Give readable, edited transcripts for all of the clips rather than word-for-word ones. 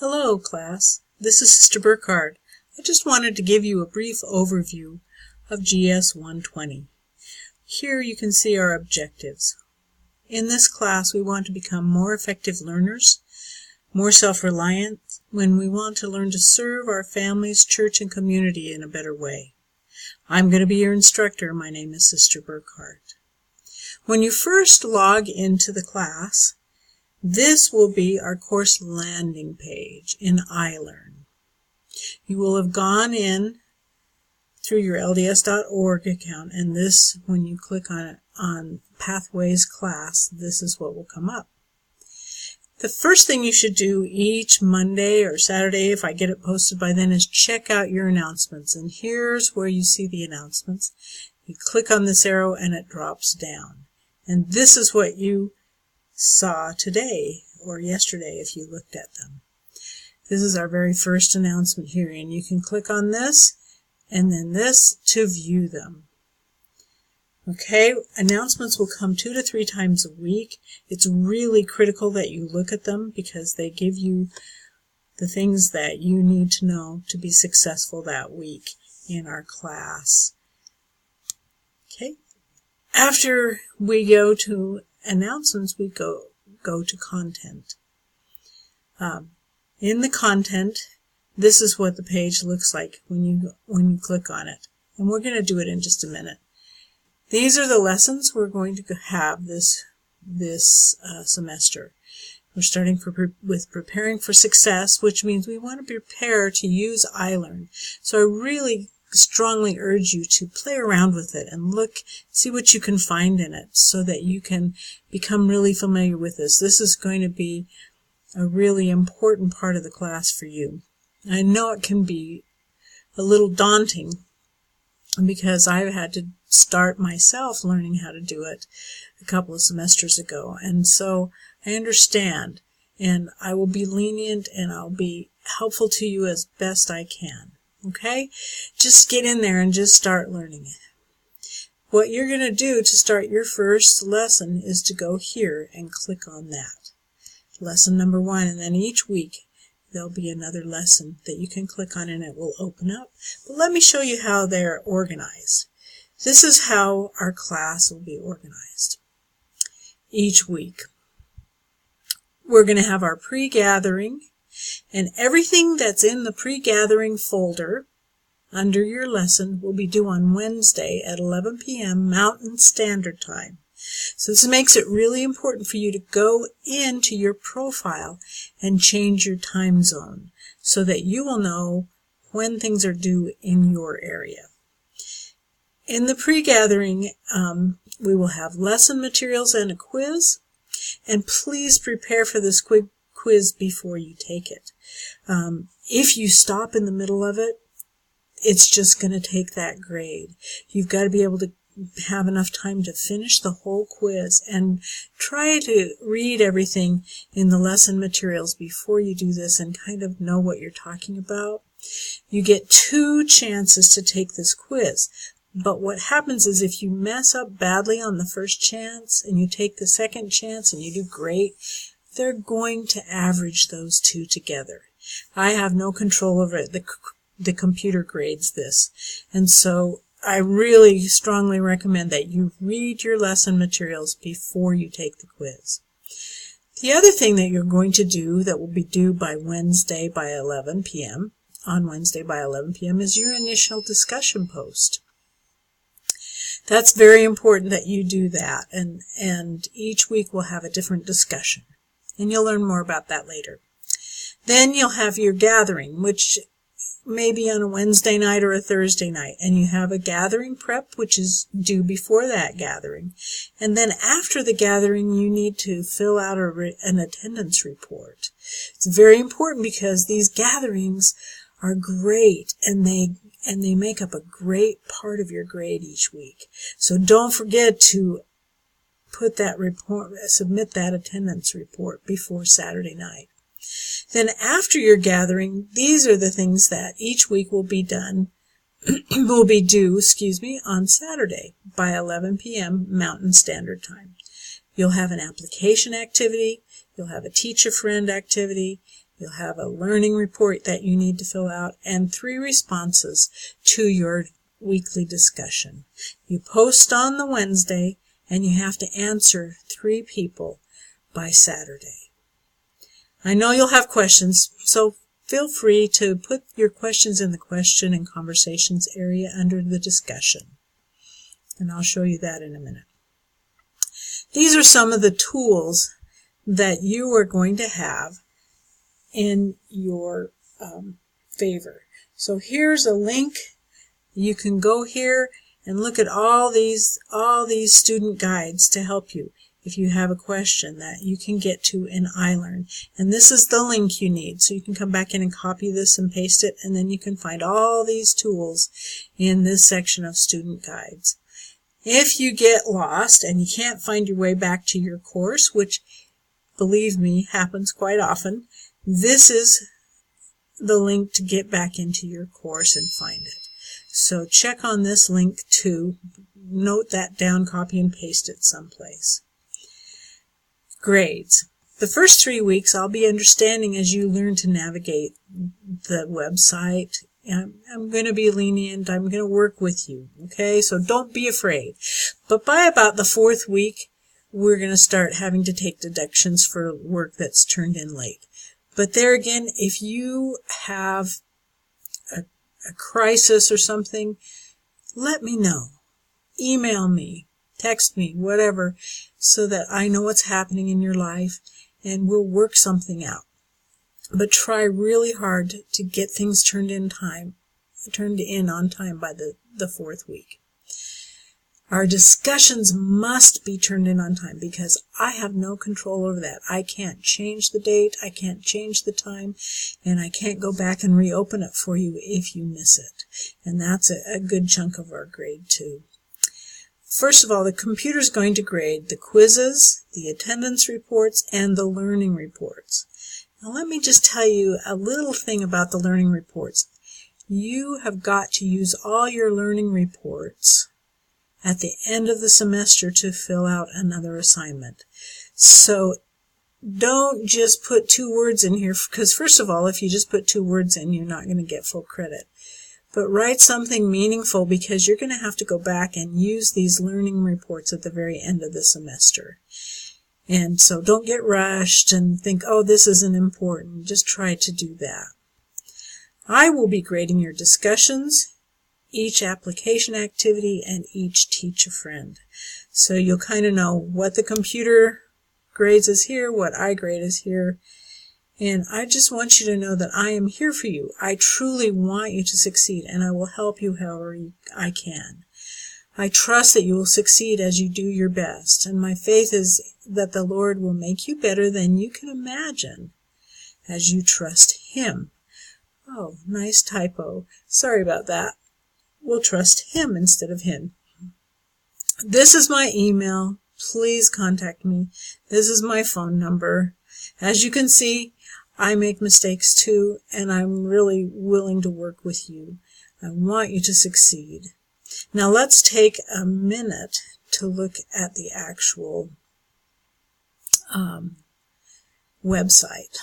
Hello, class. This is Sister Burkhardt. I just wanted to give you a brief overview of GS 120. Here you can see our objectives. In this class, we want to become more effective learners, more self-reliant, when we want to learn to serve our families, church, and community in a better way. I'm going to be your instructor. My name is Sister Burkhardt. When you first log into the class, this will be our course landing page in iLearn. You will have gone in through your LDS.org account, and this, when you click on it on Pathways class, this is what will come up. The first thing you should do each Monday or Saturday, if I get it posted by then, is check out your announcements. And here's where you see the announcements. You click on this arrow and it drops down. And this is what you saw today or yesterday if you looked at them. This is our very first announcement here, and you can click on this and then this to view them. Okay, announcements will come 2 to 3 times a week. It's really critical that you look at them because they give you the things that you need to know to be successful that week in our class. Okay, after we go to announcements, we go to content. In the content, this is what the page looks like when you click on it, and we're going to do it in just a minute. These are the lessons we're going to have this semester. We're starting with preparing for success, which means we want to prepare to use iLearn. So I really strongly urge you to play around with it and see what you can find in it so that you can become really familiar with this. This is going to be a really important part of the class for you. I know it can be a little daunting because I've had to start myself learning how to do it a couple of semesters ago, and so I understand, and I will be lenient and I'll be helpful to you as best I can. Okay? Just get in there and just start learning it. What you're going to do to start your first lesson is to go here and click on that. Lesson number 1, and then each week there'll be another lesson that you can click on and it will open up. But let me show you how they're organized. This is how our class will be organized. Each week we're going to have our pre-gathering, and everything that's in the pre-gathering folder under your lesson will be due on Wednesday at 11 p.m. Mountain Standard Time. So this makes it really important for you to go into your profile and change your time zone so that you will know when things are due in your area. In the pre-gathering, we will have lesson materials and a quiz, and please prepare for this quiz before you take it. If you stop in the middle of it, it's just going to take that grade. You've got to be able to have enough time to finish the whole quiz, and try to read everything in the lesson materials before you do this and kind of know what you're talking about. You get 2 chances to take this quiz. But what happens is if you mess up badly on the first chance and you take the second chance and you do great, they're going to average those 2 together. I have no control over it. The computer grades this. And so I really strongly recommend that you read your lesson materials before you take the quiz. The other thing that you're going to do that will be due by Wednesday by 11 p.m., on Wednesday by 11 p.m., is your initial discussion post. That's very important that you do that, and each week we'll have a different discussion, and you'll learn more about that later. Then you'll have your gathering, which may be on a Wednesday night or a Thursday night, and you have a gathering prep, which is due before that gathering. And then after the gathering, you need to fill out an attendance report. It's very important because these gatherings are great, and they make up a great part of your grade each week. So don't forget to put that report, submit that attendance report before Saturday night. Then after your gathering, these are the things that each week will be due, on Saturday by 11 p.m. Mountain Standard Time. You'll have an application activity, you'll have a teach a friend activity, You'll have a learning report that you need to fill out and 3 responses to your weekly discussion. You post on the Wednesday, and you have to answer 3 people by Saturday. I know you'll have questions, so feel free to put your questions in the question and conversations area under the discussion. And I'll show you that in a minute. These are some of the tools that you are going to have in your favor. So here's a link. You can go here and look at all these student guides to help you if you have a question that you can get to in iLearn. And this is the link you need. So you can come back in and copy this and paste it, and then you can find all these tools in this section of student guides. If you get lost and you can't find your way back to your course, which, believe me, happens quite often, this is the link to get back into your course and find it. So check on this link too. Note that down, copy and paste it someplace. Grades. The first 3 weeks I'll be understanding as you learn to navigate the website. I'm going to be lenient. I'm going to work with you. Okay, so don't be afraid. But by about the 4th week, we're going to start having to take deductions for work that's turned in late. But there again, if you have a crisis or something, let me know. Email me, text me, whatever, so that I know what's happening in your life and we'll work something out. But try really hard to get things turned in on time by the 4th week. Our discussions must be turned in on time because I have no control over that. I can't change the date, I can't change the time, and I can't go back and reopen it for you if you miss it. And that's a good chunk of our grade too. First of all, the computer's going to grade the quizzes, the attendance reports, and the learning reports. Now let me just tell you a little thing about the learning reports. You have got to use all your learning reports at the end of the semester to fill out another assignment. So don't just put 2 words in here, because first of all, if you just put 2 words in, you're not going to get full credit. But write something meaningful, because you're going to have to go back and use these learning reports at the very end of the semester. And so don't get rushed and think, oh, this isn't important. Just try to do that. I will be grading your discussions, each application activity, and each Teach a Friend. So you'll kind of know what the computer grades is here, what I grade is here. And I just want you to know that I am here for you. I truly want you to succeed, and I will help you however I can. I trust that you will succeed as you do your best, and my faith is that the Lord will make you better than you can imagine as you trust Him. Oh, nice typo. Sorry about that. We'll trust Him instead of him. This is my email. Please contact me. This is my phone number. As you can see, I make mistakes too, and I'm really willing to work with you. I want you to succeed. Now let's take a minute to look at the actual website.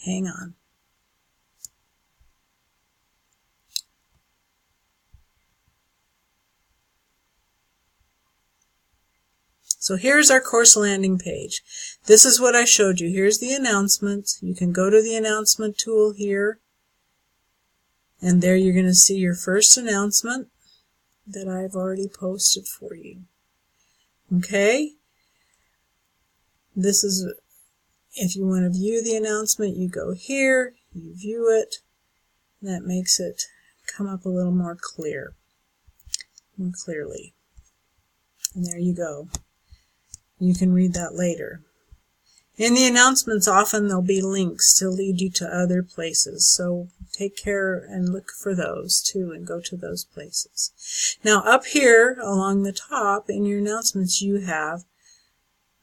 Hang on. So here's our course landing page. This is what I showed you. Here's the announcements. You can go to the announcement tool here, and there you're going to see your first announcement that I've already posted for you. Okay? This is, if you want to view the announcement, you go here, you view it. That makes it come up a little more clearly. And there you go. You can read that later. In the announcements, often there'll be links to lead you to other places, so take care and look for those too and go to those places. Now up here along the top in your announcements, you have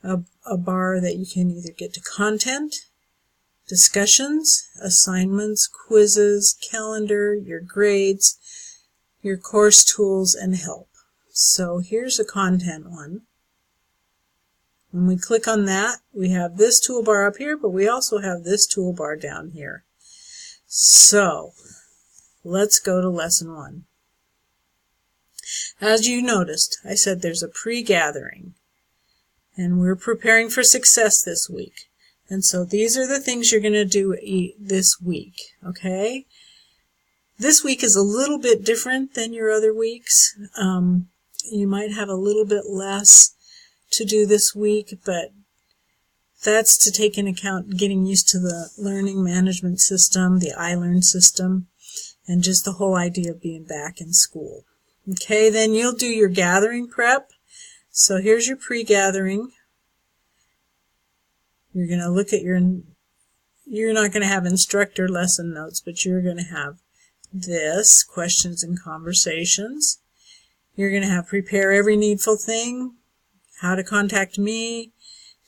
a bar that you can either get to content, discussions, assignments, quizzes, calendar, your grades, your course tools, and help. So here's a content one. When we click on that, we have this toolbar up here, but we also have this toolbar down here. So let's go to lesson 1. As you noticed, I said there's a pre-gathering, and we're preparing for success this week. And so these are the things you're going to do this week, okay? This week is a little bit different than your other weeks. You might have a little bit less to do this week, but that's to take into account getting used to the learning management system, the iLearn system, and just the whole idea of being back in school. Okay, then you'll do your gathering prep. So here's your pre-gathering. You're going to look at you're not going to have instructor lesson notes, but you're going to have this, questions and conversations. You're going to have prepare every needful thing, how to contact me,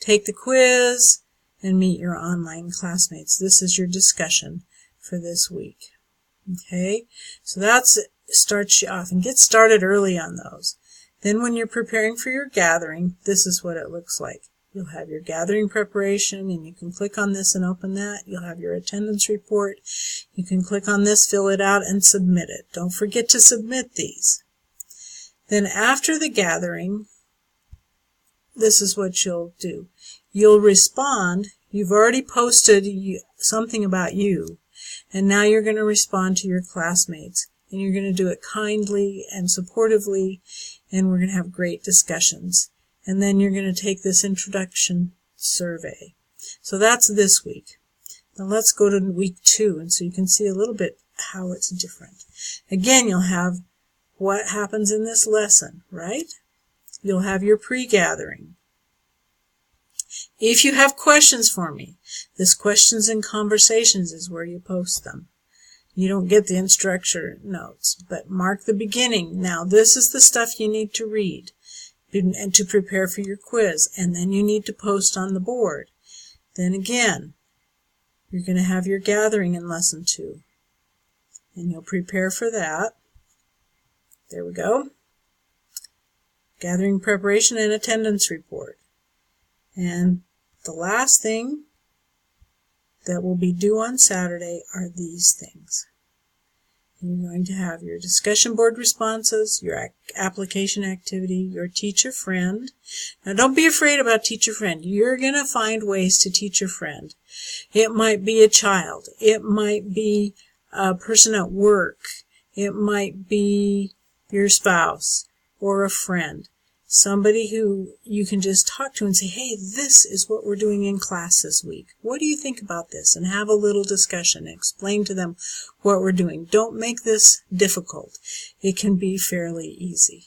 take the quiz, and meet your online classmates. This is your discussion for this week. Okay, so that's starts you off, and get started early on those. Then when you're preparing for your gathering, this is what it looks like. You'll have your gathering preparation, and you can click on this and open that. You'll have your attendance report. You can click on this, fill it out, and submit it. Don't forget to submit these. Then after the gathering, this is what you'll do. You'll respond. You've already posted something about you, and now you're going to respond to your classmates. And you're going to do it kindly and supportively, and we're going to have great discussions. And then you're going to take this introduction survey. So that's this week. Now let's go to week 2, and so you can see a little bit how it's different. Again, you'll have what happens in this lesson, right? You'll have your pre-gathering. If you have questions for me, this questions and conversations is where you post them. You don't get the instructor notes, but mark the beginning. Now, this is the stuff you need to read and to prepare for your quiz, and then you need to post on the board. Then again, you're going to have your gathering in lesson 2, and you'll prepare for that. There we go. Gathering preparation and attendance report. And the last thing that will be due on Saturday are these things. You're going to have your discussion board responses, your application activity, your teacher friend. Now don't be afraid about teacher friend. You're going to find ways to teach a friend. It might be a child. It might be a person at work. It might be your spouse or a friend. Somebody who you can just talk to and say, hey, this is what we're doing in class this week. What do you think about this? And have a little discussion. Explain to them what we're doing. Don't make this difficult. It can be fairly easy.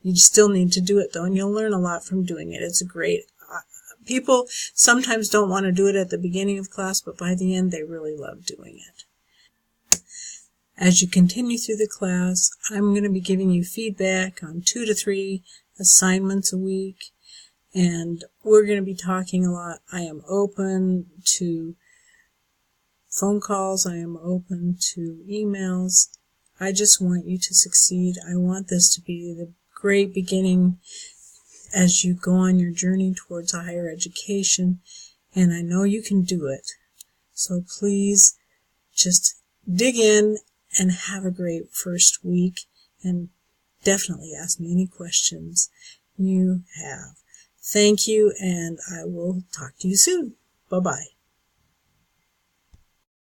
You still need to do it, though, and you'll learn a lot from doing it. It's a great... People sometimes don't want to do it at the beginning of class, but by the end, they really love doing it. As you continue through the class, I'm going to be giving you feedback on 2 to 3 assignments a week, and we're going to be talking a lot. I am open to phone calls. I am open to emails. I just want you to succeed. I want this to be the great beginning as you go on your journey towards a higher education, and I know you can do it. So please just dig in and have a great first week, and definitely ask me any questions you have. Thank you, and I will talk to you soon. Bye-bye.